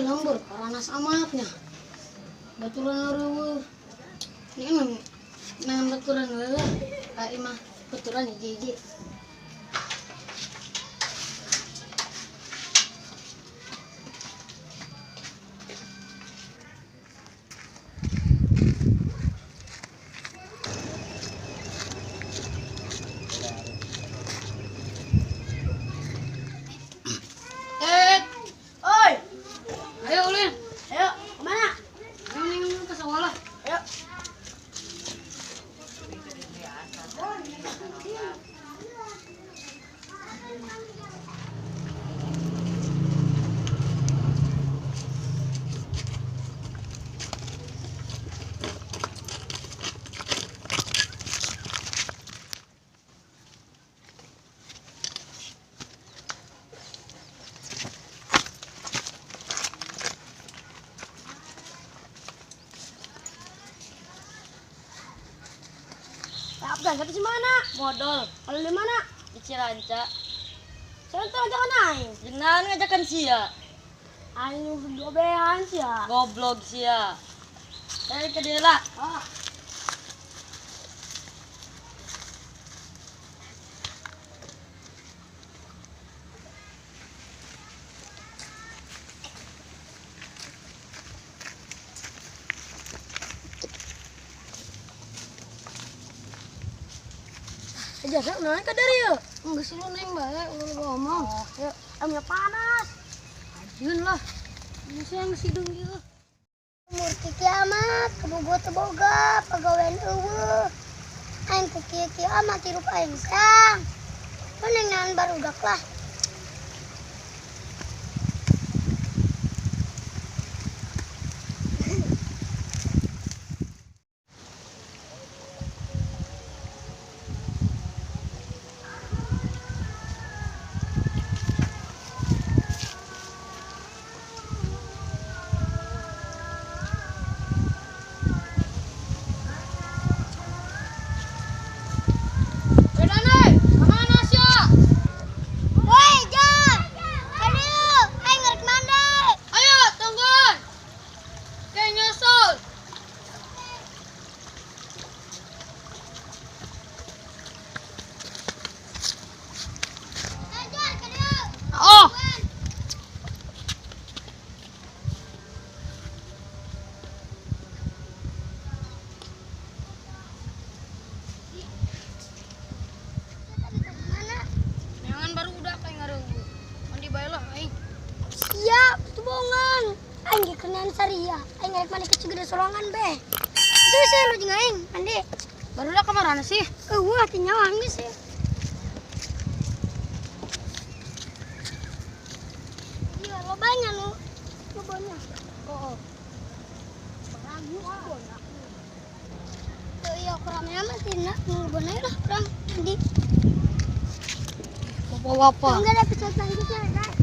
lembur karena amatnya. Baturan orang ini nang baturan lele, kayak imah baturan hiji. Oi, Ayo ulin, ayo kemana? ayo nih ke sekolah. Ayo. Apa di mana? Modal Kalau di mana? di Ciranca. Saya tuh aja kan aing. Jangan ngajakan sia. Aing berdua behan sih ya. Goblok sia. Saya ke dia lah. Ah, aja saya naik ke dari ya. Enggak sih lu neng bae, lu ngomong. Ya, amnya panas. Ajun lah. Ini sih yang sidung gitu. Umur kiamat kebogot boga pagawean eueuh aing ku kieu amat hirup aing sang panengan barudak lah woi jam aduh aing ngarek mandi Ayo tungguin. Kayak nyusul. ajar kadeu Oh. mana Jangan baru udah kayak ngarenggu. Mandi bae lah aing. siap itu bohongan aing ge kenan saria aing ngarek mandi ke Cigede Solongan be susah lu jeung aing mandi Baru udah kemana sih? eueuh teh nyawang geus sih iya lobanya lu lobanya Oh. bagus banyak tuh iya kurang amat sih nak lobanya lah kurang mandi Bapak-bapak. enggak ada episode selanjutnya guys